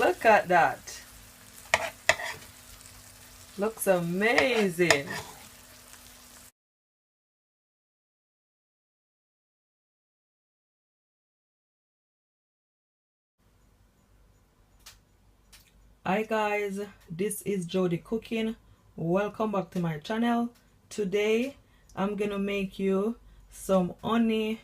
Look at that. Looks amazing. Hi guys, this is Jody Cooking. Welcome back to my channel. Today I'm gonna make you some honey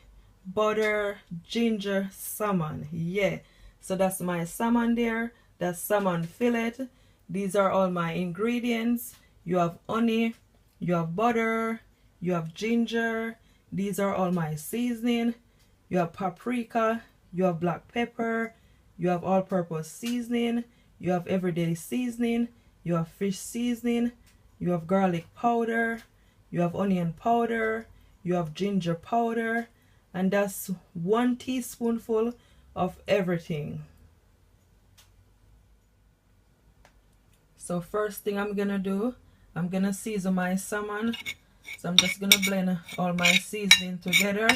butter ginger salmon. Yeah, so that's my salmon there. That's salmon fillet. These are all my ingredients. You have honey, you have butter, you have ginger. These are all my seasoning. You have paprika, you have black pepper, you have all-purpose seasoning, you have everyday seasoning, you have fish seasoning, you have garlic powder, you have onion powder, you have ginger powder, and that's 1 teaspoonful of everything. So first thing I'm gonna do, I'm gonna season my salmon. So I'm just gonna blend all my seasoning together.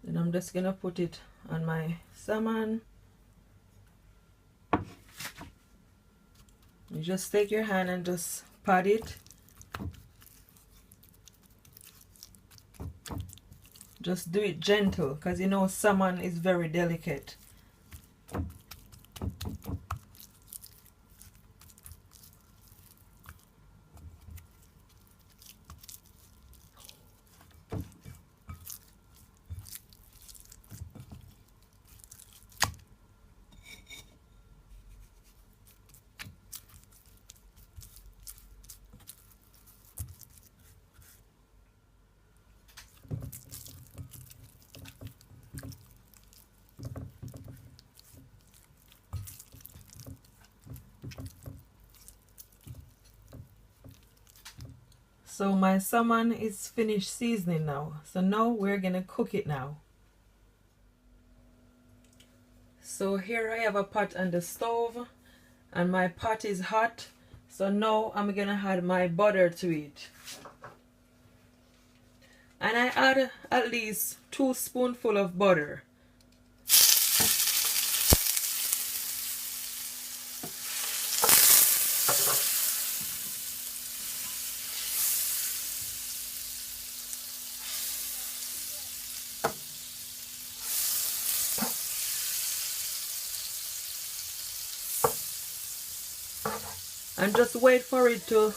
Then I'm just gonna put it on my salmon. You just take your hand and just pat it. Just do it gentle, because you know salmon is very delicate. So my salmon is finished seasoning now. So now we're gonna cook it now. So here I have a pot on the stove and my pot is hot. So now I'm gonna add my butter to it. And I add at least 2 spoonfuls of butter. And just wait for it to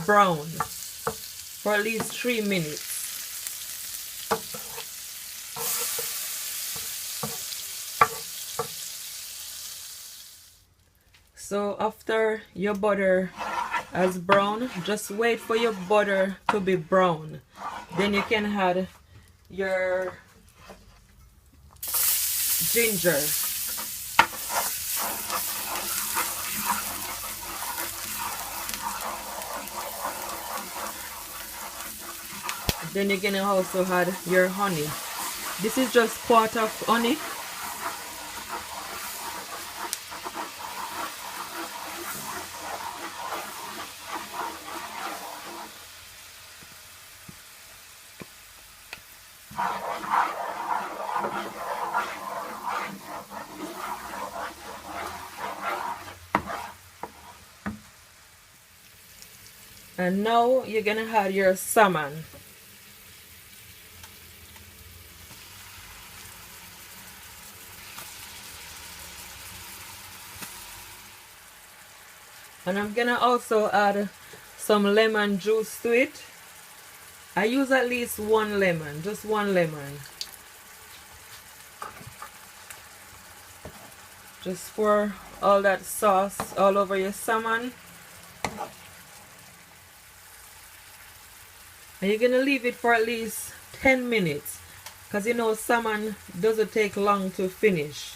brown for at least 3 minutes. So after your butter has brown, just wait for your butter to be brown. Then you can add your ginger. Then you're gonna also add your honey. This is just quarter of honey. And now you're gonna add your salmon. And I'm gonna also add some lemon juice to it. I use at least 1 lemon, just 1 lemon. Just pour all that sauce all over your salmon. And you're gonna leave it for at least 10 minutes, because you know salmon doesn't take long to finish.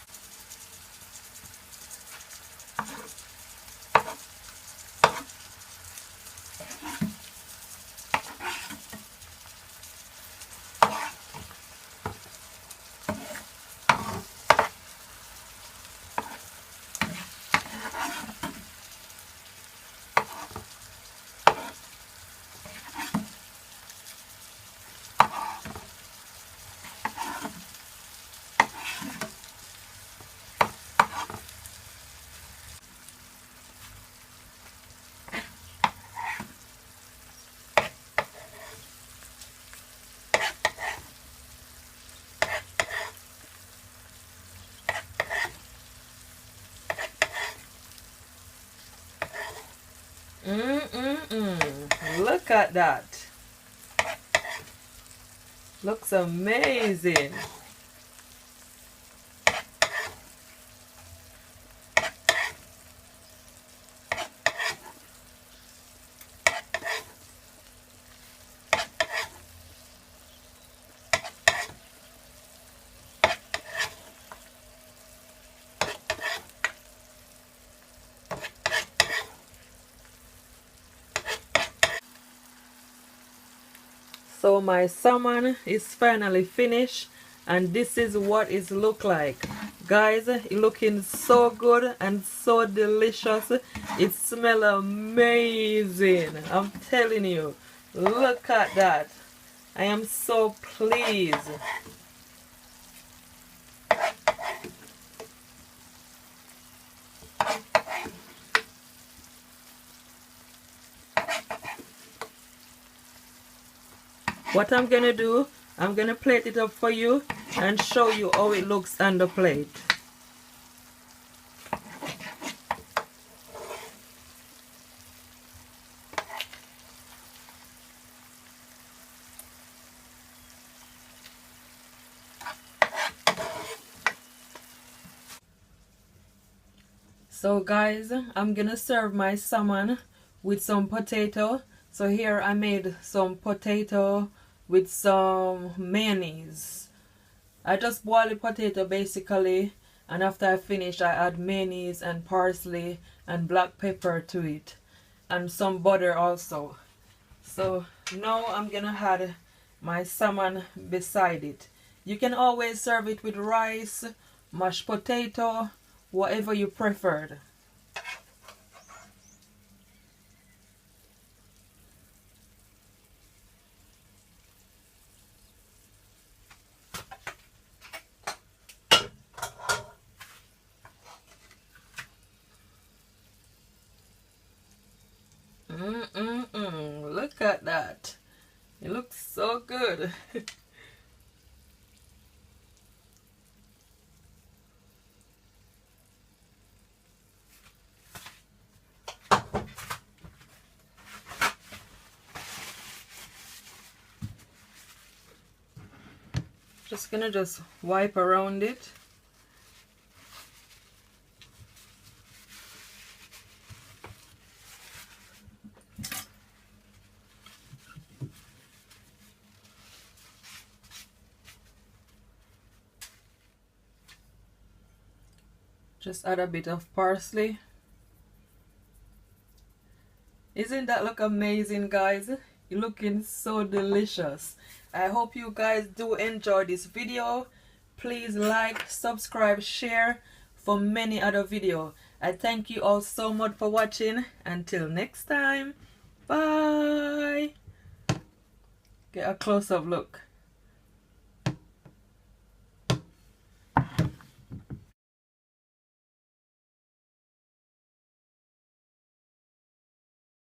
Look at that. Looks amazing. So my salmon is finally finished, and this is what it look like. Guys, it looking so good and so delicious. It smell amazing. I'm telling you. Look at that. I am so pleased. What I'm gonna do, I'm gonna plate it up for you and show you how it looks on the plate. So guys, I'm gonna serve my salmon with some potato. So here I made some potato with some mayonnaise. I just boil the potato basically, and after I finish I add mayonnaise and parsley and black pepper to it, and some butter also. So now I'm gonna add my salmon beside it. You can always serve it with rice, mashed potato, whatever you preferred. Look at that. It looks so good. Just gonna wipe around it. Just add a bit of parsley. Isn't that look amazing, guys? You're looking so delicious. I hope you guys do enjoy this video. Please like, subscribe, share for many other videos. I thank you all so much for watching. Until next time, bye. Get a close-up look.